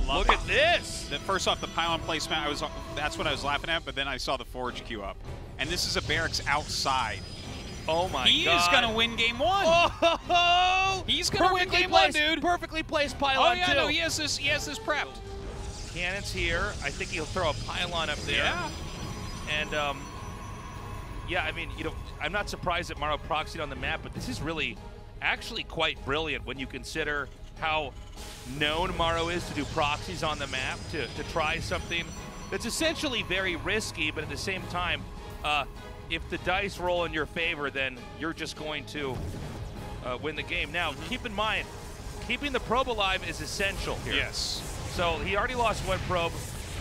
love Look at this. First off, the pylon placement, that's what I was laughing at, but then I saw the forge queue up. And this is a barracks outside. Oh my God. He is going to win game 1. Oh! He's going to win game 1, dude. Perfectly placed pylon, yeah, too. no, he has this prepped. Cannons here. I think he'll throw a pylon up there. Yeah. And, yeah, I mean, you know, I'm not surprised that Maru proxied on the map, but this is really actually quite brilliant when you consider how known Maru is to do proxies on the map, to try something that's essentially very risky, but at the same time, if the dice roll in your favor, then you're just going to win the game. Now, keep in mind, keeping the probe alive is essential here. Yes. So he already lost 1 probe,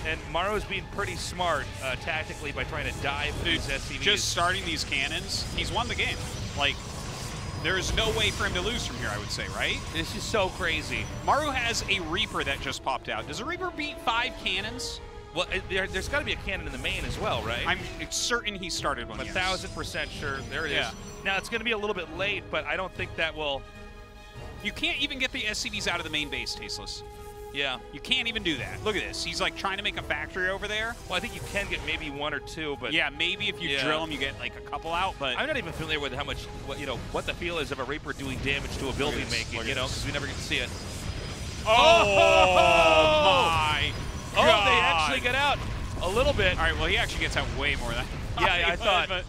and Maru's being pretty smart tactically by trying to dive these SCVs. Just starting these cannons, he's won the game. Like, there's no way for him to lose from here, I would say, right? This is so crazy. Maru has a Reaper that just popped out. Does a Reaper beat 5 cannons? Well, there's got to be a cannon in the main as well, right? I'm certain he started one. I'm 1,000% sure. There it is. Now, it's going to be a little bit late, but I don't think that will... You can't even get the SCVs out of the main base, Tasteless. Yeah. You can't even do that. Look at this. He's like trying to make a factory over there. Well, I think you can get maybe 1 or 2, but... Yeah, maybe if you drill them, you get like a couple out, but... I'm not even familiar with how much, what the feel is of a Reaper doing damage to a building making, you know, because we never get to see it. Oh my God. Oh, they actually get out a little bit. All right, well, he actually gets out way more than I thought. But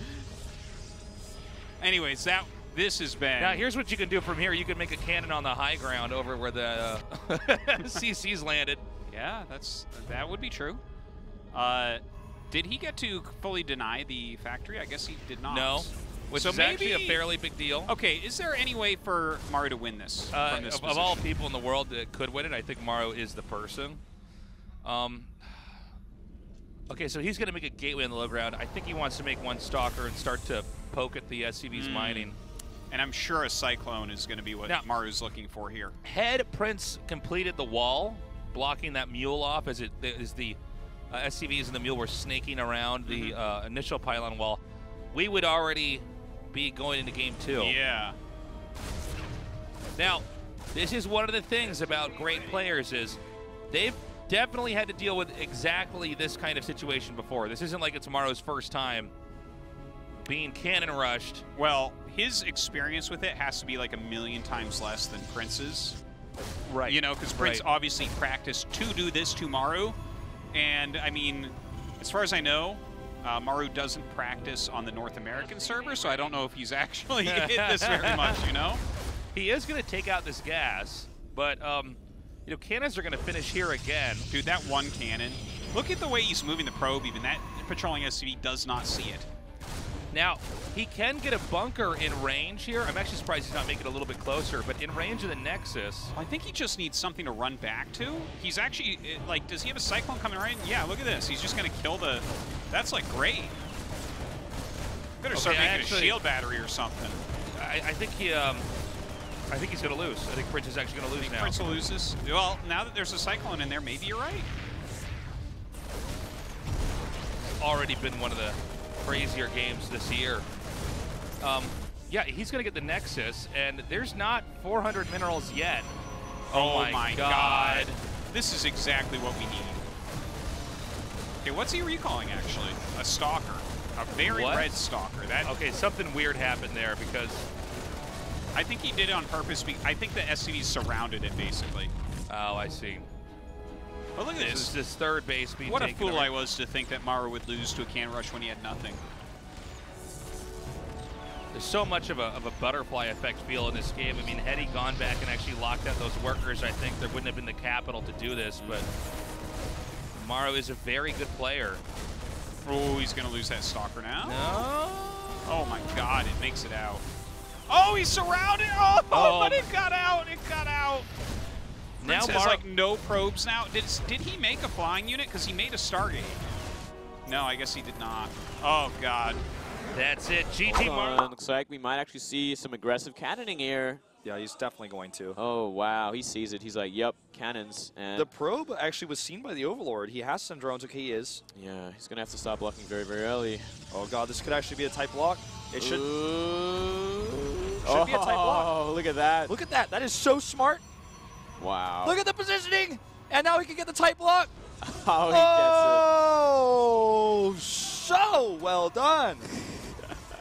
anyways, this has been... Now, here's what you can do from here. You can make a cannon on the high ground over where the CC's landed. Yeah, that would be true. Did he get to fully deny the factory? I guess he did not. No, which is actually a fairly big deal. Okay, is there any way for Maru to win this from this of all people in the world that could win it, I think Maru is the person. Okay, so he's going to make a gateway on the low ground. I think he wants to make 1 stalker and start to poke at the SCV's mining. And I'm sure a cyclone is going to be what Maru's looking for here. Had Prince completed the wall, blocking that mule off as the SCVs and the mule were snaking around the initial pylon wall, we would already be going into game 2. Yeah. Now, this is one of the things about great players is they've definitely had to deal with exactly this kind of situation before. This isn't like it's Maru's first time being cannon rushed. Well, his experience with it has to be like 1,000,000 times less than Prince's. Right. You know, because Prince obviously practiced to do this to Maru. And, I mean, as far as I know, Maru doesn't practice on the North American server, so I don't know if he's actually hit this very much, you know? He is going to take out this gas, but, you know, cannons are going to finish here again. Dude, that 1 cannon. Look at the way he's moving the probe, even. That patrolling SCV does not see it. Now, he can get a bunker in range here. I'm actually surprised he's not making it a little bit closer, but in range of the Nexus. I think he just needs something to run back to. He's actually, like, does he have a Cyclone coming right in? Yeah, look at this. He's just going to kill the... That's, like, great. Better start making a shield battery or something. I think he... I think he's going to lose. I think Prince is actually going to lose now. Prince will lose this? Well, now that there's a Cyclone in there, maybe you're right. Already been one of the crazier games this year. Yeah, he's going to get the Nexus, and there's not 400 minerals yet. Oh my God. This is exactly what we need. Okay, what's he recalling, actually? A Stalker. A very red Stalker. Okay, something weird happened there because... I think he did it on purpose. I think the SCVs surrounded it, basically. Oh, I see. But look at this. This is this third base being What a taken fool over. I was to think that Maru would lose to a cannon rush when he had nothing. There's so much of a butterfly effect feel in this game. I mean, had he gone back and actually locked out those workers, I think there wouldn't have been the capital to do this, but Maru is a very good player. Oh, he's going to lose that Stalker now? No. Oh my God, it makes it out. Oh, he's surrounded! Oh, but it got out! It got out! Prince has like no probes now. Did he make a flying unit? Because he made a Stargate. No, I guess he did not. Oh God. That's it. GG Maru. Looks like we might actually see some aggressive cannoning here. Yeah, he's definitely going to. Oh wow, he sees it. He's like, yep, cannons. And the probe actually was seen by the Overlord. He has some drones. Okay, he is. Yeah, he's gonna have to stop blocking very, very early. Oh God, this could actually be a type block. It should. Should be a type block. Oh, look at that. Look at that. That is so smart. Wow. Look at the positioning. And now he can get the tight block. Oh, he gets it. So well done.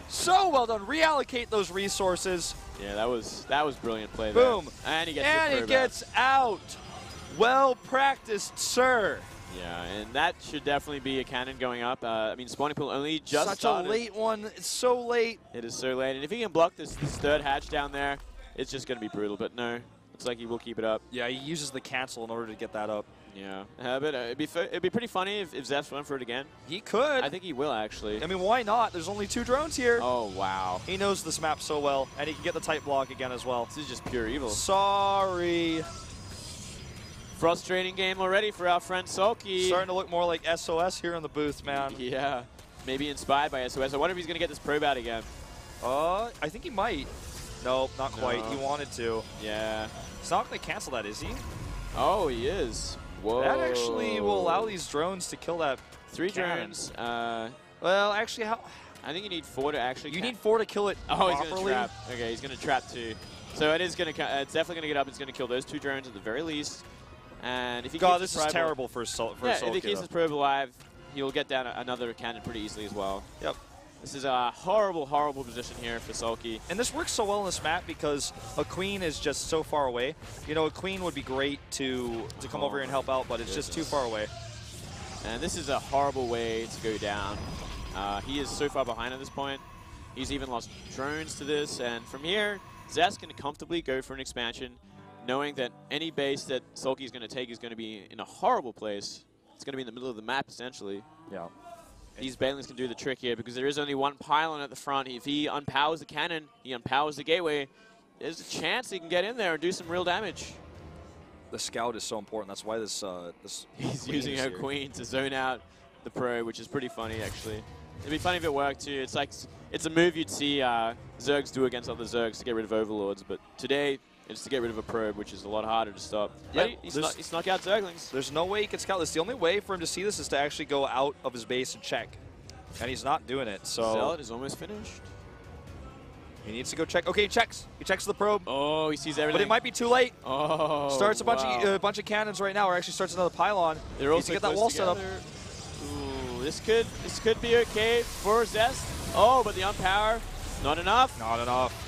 So well done. Reallocate those resources. Yeah, that was brilliant play Boom. there. And he gets And he gets out. Well practiced, sir. Yeah, and that should definitely be a cannon going up. I mean, spawning pool only just started. Such a late one. It's so late. It is so late. And if he can block this third hatch down there, it's just going to be brutal. But no, looks like he will keep it up. Yeah, he uses the cancel in order to get that up. Yeah, but it'd be pretty funny if Zest went for it again. He could. I think he will, actually. I mean, why not? There's only 2 drones here. Oh, wow. He knows this map so well, and he can get the tight block again as well. This is just pure evil. Sorry. Frustrating game already for our friend Soulkey. Starting to look more like SOS here in the booth, man. Yeah, maybe inspired by SOS. I wonder if he's going to get this probe out again. I think he might. Nope, not quite. He wanted to. Yeah. He's not going to cancel that, is he? Oh, he is. Whoa. That actually will allow these drones to kill that 3 cannon. drones. Well, actually, how? I think you need 4 to actually. You need 4 to kill it Oh, properly. he's going to trap. Okay, he's going to trap 2. So it is going to. It's definitely going to get up. It's going to kill those 2 drones at the very least. And if he God, keeps this is terrible for Soulkey. if he keeps his probe alive, he'll get down another cannon pretty easily as well. Yep. This is a horrible, horrible position here for Soulkey. And this works so well on this map because a queen is just so far away. You know, a queen would be great to come over here and help out, but it's just too far away. And this is a horrible way to go down. He is so far behind at this point. He's even lost drones to this. And from here, Zest can comfortably go for an expansion, knowing that any base that Soulkey is going to take is going to be in a horrible place. It's going to be in the middle of the map, essentially. Yeah. These Banelings can do the trick here because there is only 1 pylon at the front. If he unpowers the cannon, he unpowers the gateway, there's a chance he can get in there and do some real damage. The scout is so important. That's why this He's using her queen to zone out the pro, which is pretty funny, actually. It'd be funny if it worked, too. It's like, it's a move you'd see Zergs do against other Zergs to get rid of Overlords, but today, it's to get rid of a probe, which is a lot harder to stop. Yeah, he snuck out Zerglings. There's no way he can scout this. The only way for him to see this is to actually go out of his base and check. And he's not doing it, so... Zealot is almost finished. He needs to go check. Okay, he checks. He checks the probe. Oh, he sees everything. But it might be too late. Oh, starts a bunch of cannons right now, or actually starts another pylon. They're also get that wall set up. Ooh, this could be okay for Zest. Oh, but the unpower, not enough. Not enough.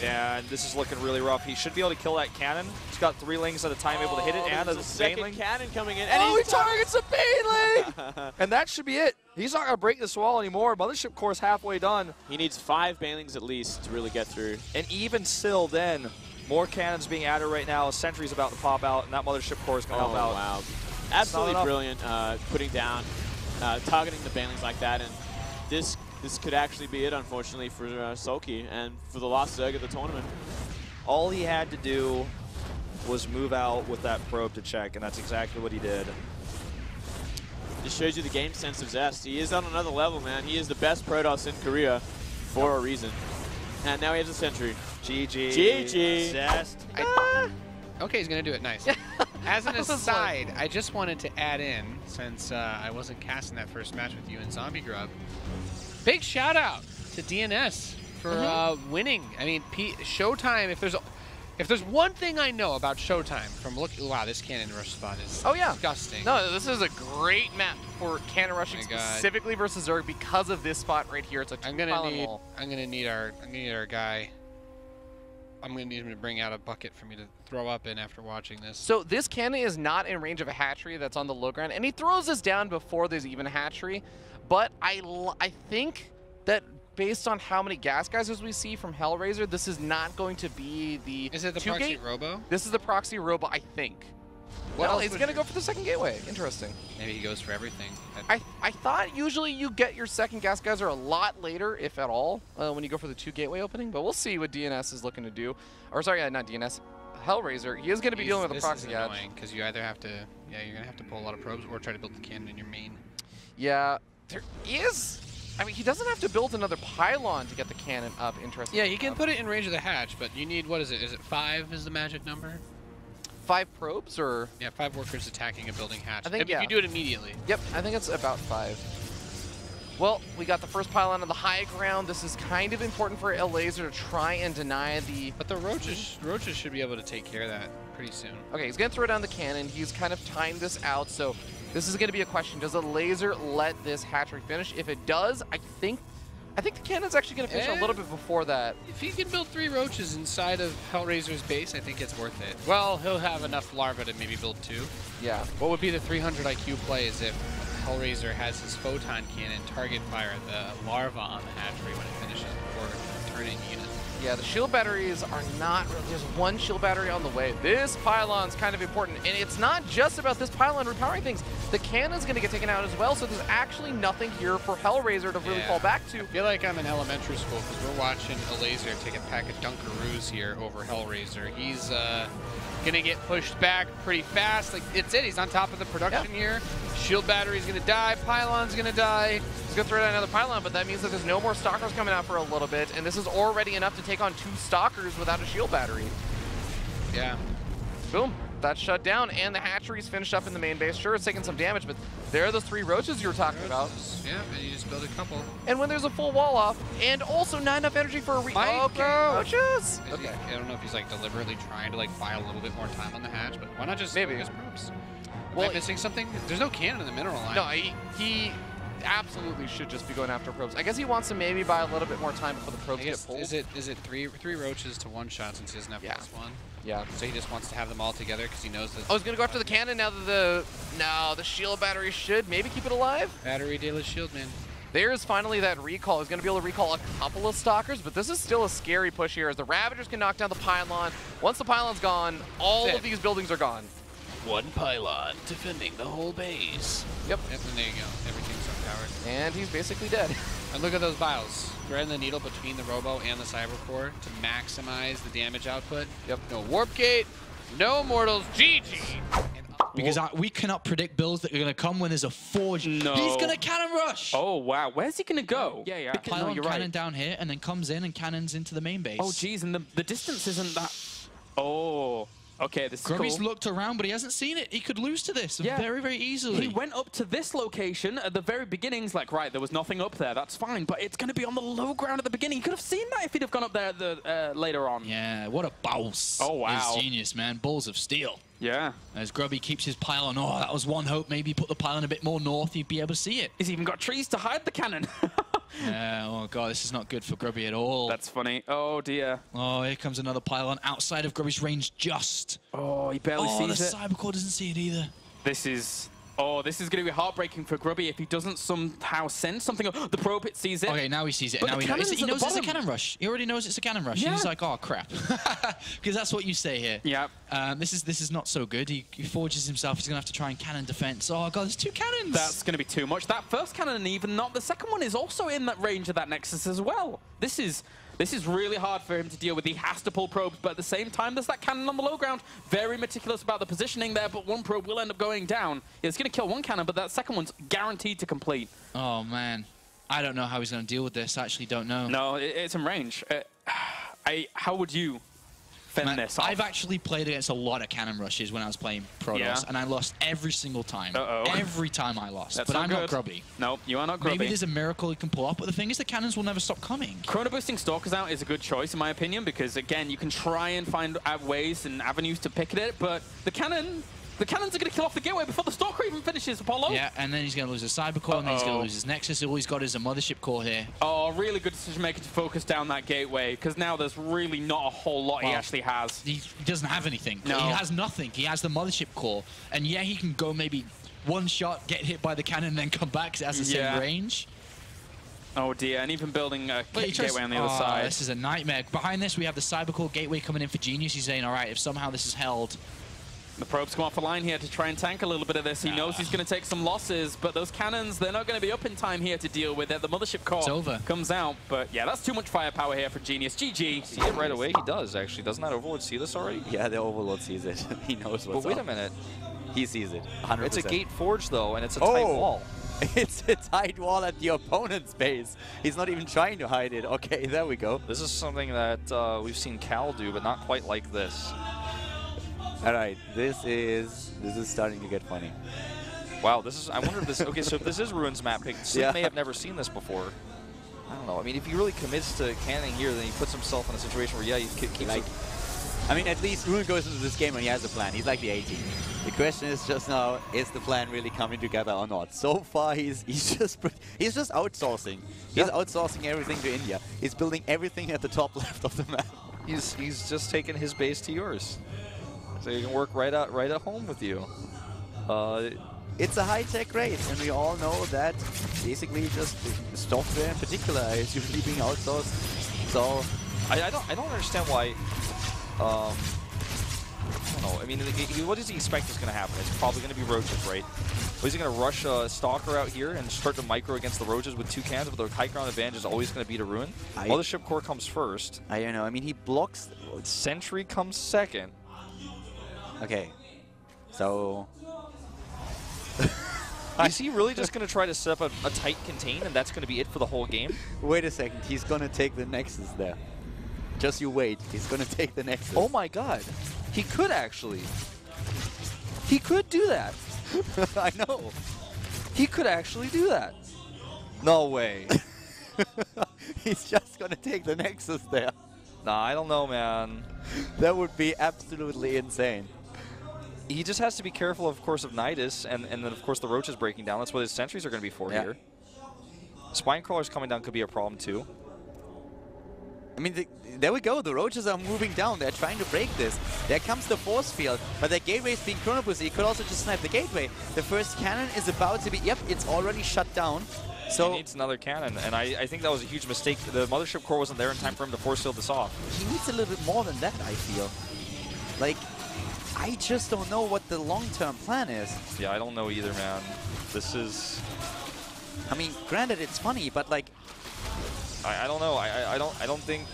And this is looking really rough. He should be able to kill that cannon. He's got 3 lings at a time able to hit it, and a second Baneling. cannon coming in. And he targets a Baneling! And that should be it. He's not going to break this wall anymore. Mothership Core is halfway done. He needs 5 Banelings at least to really get through. And even still then, more cannons being added right now. A sentry's about to pop out, and that Mothership Core is going to help out. Wow. Absolutely brilliant putting down, targeting the Banelings like that. And this could actually be it, unfortunately, for Soulkey and for the last Zerg of the tournament. All he had to do was move out with that probe to check, and that's exactly what he did. This shows you the game sense of Zest. He is on another level, man. He is the best Protoss in Korea for a reason. And now he has a sentry. GG. GG. Zest. Okay, he's going to do it. Nice. As an aside, I just wanted to add in, since I wasn't casting that first match with you in Zombie Grub, big shout out to DNS for winning. I mean, Showtime, if there's one thing I know about Showtime from looking, wow, this cannon rush spot is disgusting. No, this is a great map for cannon rushing specifically versus Zerg because of this spot right here. It's a I'm gonna need our guy. I'm gonna need him to bring out a bucket for me to throw up in after watching this. So this cannon is not in range of a hatchery that's on the low ground, and he throws this down before there's even a hatchery. But I think that based on how many gas geysers we see from Hellraiser, this is not going to be the Is it the proxy robo? This is the proxy robo, I think. Well, he's going to go for the second gateway. Interesting. Maybe he goes for everything. I thought usually you get your second gas geyser a lot later, if at all, when you go for the 2 gateway opening. But we'll see what DNS is looking to do. Or sorry, not DNS. Hellraiser. He is going to be dealing with a proxy gas. This is annoying because you either have to, you're going to have to pull a lot of probes or try to build the cannon in your main. Yeah, there is. I mean, he doesn't have to build another pylon to get the cannon up. Interesting. Yeah, he can put it in range of the hatch, but you need, what is it? Is it 5 is the magic number? 5 probes, or? Yeah, 5 workers attacking a building hatch. I think, if you do it immediately. Yep, I think it's about 5. Well, we got the first pylon on the high ground. This is kind of important for Elazer to try and deny the... But the roaches should be able to take care of that. pretty soon. Okay, he's going to throw down the cannon. He's kind of timed this out, so this is going to be a question. Does Elazer let this hatchery finish? If it does, I think the cannon's actually going to finish a little bit before that. If he can build 3 roaches inside of Hellraiser's base, I think it's worth it. Well, he'll have enough larvae to maybe build 2. Yeah. What would be the 300 IQ play is if Hellraiser has his photon cannon target fire the larva on the hatchery when it finishes before turning units. Yeah, the shield batteries are not really, there's one shield battery on the way. This pylon's kind of important, and it's not just about this pylon repowering things. The cannon's going to get taken out as well, so there's actually nothing here for Hellraiser to really fall back to. I feel like I'm in elementary school because we're watching Elazer take a pack of Dunkaroos here over Hellraiser. He's going to get pushed back pretty fast. Like, it's it. He's on top of the production here. Shield battery's going to die. Pylon's going to die. He's going to throw down another pylon, but that means that there's no more stalkers coming out for a little bit, and this is already enough to take on 2 stalkers without a shield battery. Yeah. Boom. That's shut down, and the hatchery's finished up in the main base. Sure, it's taking some damage, but there are those 3 roaches you were talking about. Yeah, and you just build a couple. And when there's a full wall off, and also not enough energy for a roaches! Okay. I don't know if he's like deliberately trying to like buy a little bit more time on the hatch, but why not just focus probes? Am I missing something? There's no cannon in the mineral line. No, he absolutely should just be going after probes. I guess he wants to maybe buy a little bit more time before the probes get pulled. Is it three roaches to 1 shot since he doesn't have +1? Yeah. So he just wants to have them all together because he knows that. I was going to go after the cannon now that the shield battery should maybe keep it alive. Battery de la shield, man. There's finally that recall. He's going to be able to recall a couple of stalkers, but this is still a scary push here as the Ravagers can knock down the pylon. Once the pylon's gone, all of these buildings are gone. 1 pylon defending the whole base. Yep. And there you go. Everything's unpowered. And he's basically dead. And look at those vials. Threading the needle between the Robo and the Cybercore to maximize the damage output. Yep. No Warp Gate, no Mortals, GG! Because we cannot predict builds that are going to come when there's a forge. No. He's going to cannon rush. Oh, wow. Where's he going to go? Yeah. Pylon you're cannon right. down here and then comes in and cannons into the main base. Oh, geez, and the distance isn't that... Oh, okay, this is Grubby's cool. looked around, but he hasn't seen it. He could lose to this very, very easily. He went up to this location at the very beginnings, like, right, there was nothing up there, that's fine, but it's going to be on the low ground at the beginning. He could have seen that if he'd have gone up there later on. Yeah, what a boss. Oh, wow. He's genius, man. Balls of steel. Yeah. As Grubby keeps his pylon. Oh, that was one hope. Maybe put the pylon a bit more north, he'd be able to see it. He's even got trees to hide the cannon. Oh, God, this is not good for Grubby at all. That's funny. Oh, dear. Oh, here comes another pylon outside of Grubby's range just. Oh, he barely sees it. The Cybercore doesn't see it either. This is going to be heartbreaking for Grubby if he doesn't somehow send something. The probe pit sees it. Okay, now he sees it. But Now he knows it's a bottom. cannon rush. He already knows it's a cannon rush. Yeah. He's like, oh, crap. Because that's what you say here. Yeah. This is not so good. He forges himself. He's going to have to try and cannon defense. Oh, God, there's 2 cannons. That's going to be too much. That first cannon, and even not the second one, is also in that range of that Nexus as well. This is really hard for him to deal with. He has to pull probes, but at the same time, there's that cannon on the low ground. Very meticulous about the positioning there, but 1 probe will end up going down. Yeah, it's going to kill 1 cannon, but that second one's guaranteed to complete. Oh, man. I don't know how he's going to deal with this. I actually don't know. No, it's in range. How would you fend this off? I've actually played against a lot of cannon rushes when I was playing Protoss, and I lost every single time. Every time I lost. That's but I'm not not Grubby. No, you are not Grubby. Maybe there's a miracle he can pull off, but the thing is the cannons will never stop coming. Chrono boosting Stalkers out is a good choice, in my opinion, because, again, you can try and find ways and avenues to pick at it, but the cannons are going to kill off the gateway before the Stalker even finishes, Apollo. Yeah, and then he's going to lose his Cybercore, and then he's going to lose his Nexus. All he's got is a Mothership Core here. Oh, really good decision-making to focus down that gateway, because now there's really not a whole lot he actually has. He doesn't have anything. No. He has nothing. He has the Mothership Core, and yeah, he can go maybe 1 shot, get hit by the cannon, and then come back because it has the same range. Oh dear, and even building a gateway on the other side. This is a nightmare. Behind this, we have the Cybercore gateway coming in for Genius. He's saying, all right, if somehow this is held... The probes come off the line here to try and tank a little bit of this. He knows he's going to take some losses, but those cannons, they're not going to be up in time here to deal with it. The Mothership Core comes out, but yeah, that's too much firepower here for Genius. GG. See it right away? He does, actually. Doesn't that Overlord see this already? Yeah, the Overlord sees it. He knows what's But wait up. a minute. He sees it, 100%. It's a gate forge, though, and it's a tight wall. It's a tight wall at the opponent's base. He's not even trying to hide it. Okay, there we go. This is something that we've seen Cal do, but not quite like this. All right, this is starting to get funny. Wow, this is. I wonder if this. Okay, so if this is Ruin's map pick, Sid may have never seen this before. I don't know. I mean, if he really commits to canning here, then he puts himself in a situation where he keeps. I mean, at least Ruin goes into this game and he has a plan. He's like the 18. The question is just now, is the plan really coming together or not? So far, he's just outsourcing. He's outsourcing everything to India. He's building everything at the top left of the map. He's just taking his base to yours, so you can work right at home with you. It's a high-tech race, and we all know that basically just software in particular is usually being outsourced. So I don't understand why. I don't know. I mean, what does he expect is going to happen? It's probably going to be roaches, right? Or is he going to rush a Stalker out here and start to micro against the roaches with 2 cans, but the high ground advantage is always going to beat a Ruin? Mothership Core comes first. I don't know. I mean, he blocks. Sentry comes second. Okay. So... Is he really just going to try to set up a tight contain, and that's going to be it for the whole game? Wait a second. He's going to take the Nexus there. Just you wait. He's going to take the Nexus. Oh my god. He could actually. He could do that. I know. He could actually do that. No way. He's just going to take the Nexus there. Nah, I don't know, man. That would be absolutely insane. He just has to be careful, of course, of Nidus, and then, of course, the Roach is breaking down. That's what his sentries are going to be for here. Spinecrawlers coming down could be a problem, too. I mean, there we go. The Roaches are moving down. They're trying to break this. There comes the force field, but their gateway is being chrono boosted. He could also just snipe the gateway. The first cannon is about to be... Yep, it's already shut down. So he needs another cannon, and I think that was a huge mistake. The Mothership Core wasn't there in time for him to force field this off. He needs a little bit more than that, I feel. Like, I just don't know what the long-term plan is. Yeah, I don't know either, man. This is... I mean, granted, it's funny, but like... I don't know. I don't think...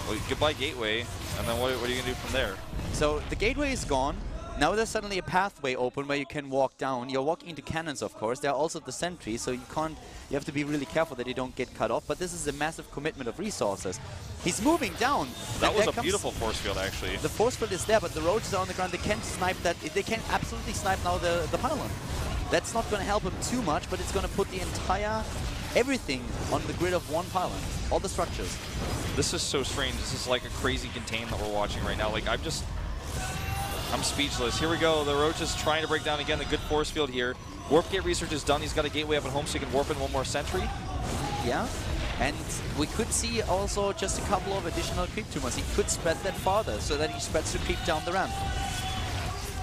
Well, goodbye gateway, and then what are you gonna do from there? So the gateway is gone. Now there's suddenly a pathway open where you can walk down. You're walking into cannons, of course. There are also the sentries, so you can't. You have to be really careful that you don't get cut off. But this is a massive commitment of resources. He's moving down. That was a beautiful force field, actually. The force field is there, but the Roaches are on the ground. They can't snipe that. They can absolutely snipe now the pylon. That's not going to help him too much, but it's going to put the entire everything on the grid of one pylon. All the structures. This is so strange. This is like a crazy contain that we're watching right now. Like, I'm speechless. Here we go. The Roach is trying to break down again. The good force field here. Warp gate research is done. He's got a gateway up at home so he can warp in one more sentry. Yeah. And we could see also just a couple of additional creep tumors. He could spread that farther so that he spreads the creep down the ramp.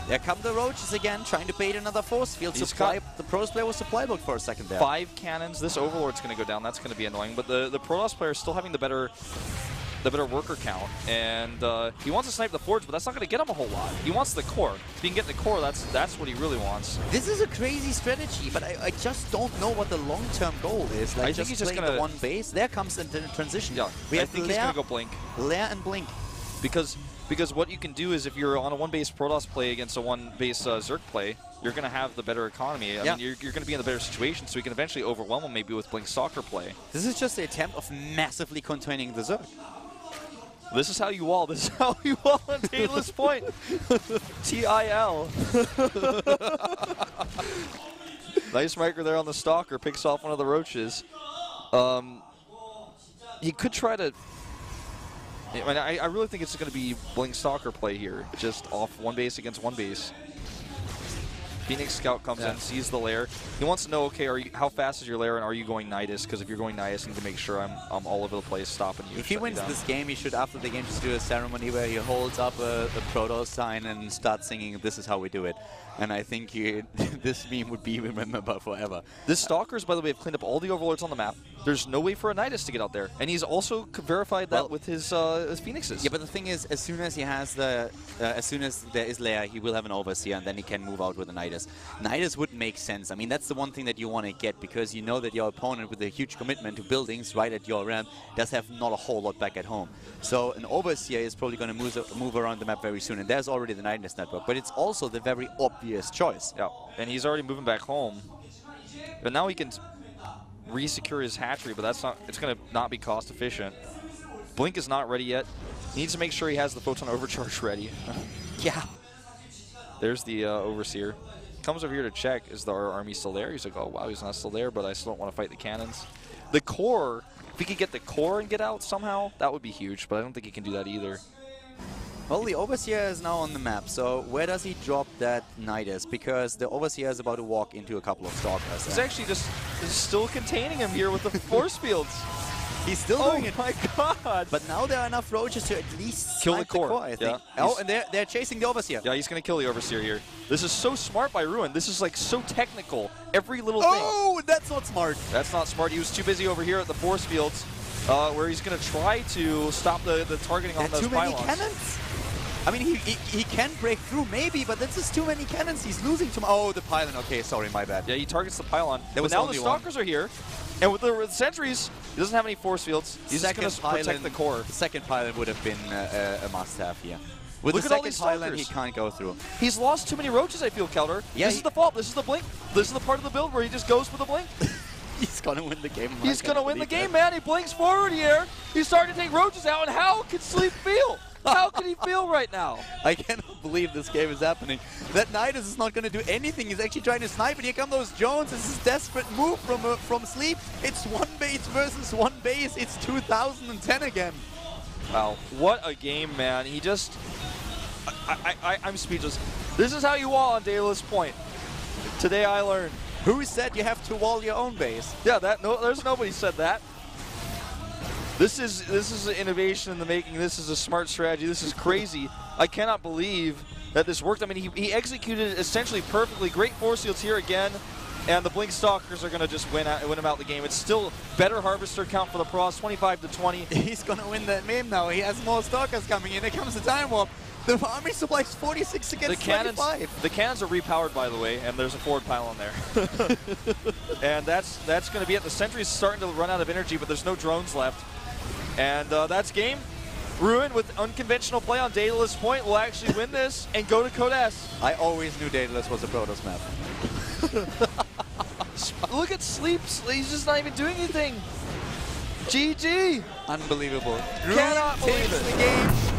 There come the Roaches again, trying to bait another force field. Supply. The Pros player was supply booked for a second there. 5 cannons. This Overlord's going to go down. That's going to be annoying. But the Protoss player is still having the better worker count, and he wants to snipe the Forge, but that's not going to get him a whole lot. He wants the core. If he can get the core, that's what he really wants. This is a crazy strategy, but I just don't know what the long-term goal is. Like, I think he's just going to one base. There comes the transition. Yeah, I think he's going to go Blink. Lair and Blink. Because what you can do is if you're on a one-base Protoss play against a one-base Zerg play, you're going to have the better economy. I mean, you're going to be in a better situation, so you can eventually overwhelm him maybe with Blink Stalker play. This is just the attempt of massively containing the Zerg. This is how you wall. This is how you wall on Taylor's point. TIL. Nice micro there on the Stalker. Picks off one of the Roaches. He could try to... I mean, I really think it's going to be Blink Stalker play here. Just off one base against one base. Phoenix Scout comes in, sees the lair. He wants to know, okay, how fast is your lair, and are you going Nidus? Because if you're going Nidus, I need to make sure I'm all over the place stopping you. If he wins this game, he should, after the game, just do a ceremony where he holds up a Protoss sign and starts singing, "This is how we do it." And I think this meme would be remembered forever. This Stalkers, by the way, have cleaned up all the Overlords on the map. There's no way for a Nidus to get out there. And he's also verified that with his Phoenixes. Yeah, but the thing is, as soon as he has as soon as there is lair, he will have an Overseer, and then he can move out with a Nidus. Nidus would make sense. I mean, that's the one thing that you want to get, because you know that your opponent, with a huge commitment to buildings right at your ramp, does have not a whole lot back at home. So an Overseer is probably going to move around the map very soon, and there's already the Nidus network, but it's also the very obvious choice. Yeah, and he's already moving back home. But now he can re-secure his hatchery, but that's not. It's going to not be cost efficient. Blink is not ready yet. He needs to make sure he has the Photon Overcharge ready. Yeah. There's the Overseer. Comes over here to check, is our army still there? He's like, oh wow, he's not still there, but I still don't want to fight the cannons. The core If he could get the core and get out somehow, that would be huge, but I don't think he can do that either. Well, the Overseer is now on the map, so where does he drop that Nidus? Because the Overseer is about to walk into a couple of Stalkers. He's actually just still containing him here with the force fields. He's still doing it. Oh my god! But now there are enough roaches to at least kill the snipe core. I think. Yeah. Oh, and they're chasing the Overseer. Yeah, he's going to kill the Overseer here. This is so smart by Ruin. This is like so technical. Every little thing. Oh, that's not smart. That's not smart. He was too busy over here at the force fields, where he's going to try to stop the targeting on those pylons. Too many cannons. I mean, he can break through, maybe, but that's just too many cannons. He's losing to... Oh, the pylon. Okay, sorry, my bad. Yeah, he targets the pylon. There was but now only the Stalkers are here, and with the sentries, he doesn't have any force fields. He's just going to protect the core. The second pylon would have been a must-have here. With Look the at all second these pylon, he Stalkers. can't go through. He's lost too many roaches, I feel, Kelder. Yeah, this is the fault. This is the blink. This is the part of the build where he just goes for the blink. He's going to win the game. He's going to win the game, man. He blinks forward here. He's starting to take roaches out, and how can Sleep feel? How can he feel right now? I cannot believe this game is happening. That Nidus is not going to do anything. He's actually trying to snipe, and here come those Jones. This is a desperate move from Sleep. It's one base versus one base. It's 2010 again. Wow, what a game, man. He just... I'm speechless. This is how you wall on Daedalus Point. Today I learned. Who said you have to wall your own base? Yeah, there's nobody said that. This is an innovation in the making. This is a smart strategy. This is crazy. I cannot believe that this worked. I mean, he executed it essentially perfectly. Great force fields here again, and the Blink Stalkers are going to just win him out the game. It's still better Harvester count for the Pros, 25-20. He's going to win that game now. He has more Stalkers coming in. Here comes the Time Warp. The army supplies 46 against 25. The cannons are repowered, by the way, and there's a forward pylon there. And that's going to be it. The sentry's starting to run out of energy, but there's no drones left. And that's game. Ruin with unconventional play on Daedalus Point will actually win this and go to Code S. I always knew Daedalus was a Protoss map. Look at Sleep. He's just not even doing anything. GG. Unbelievable. Cannot believe takes it. the game.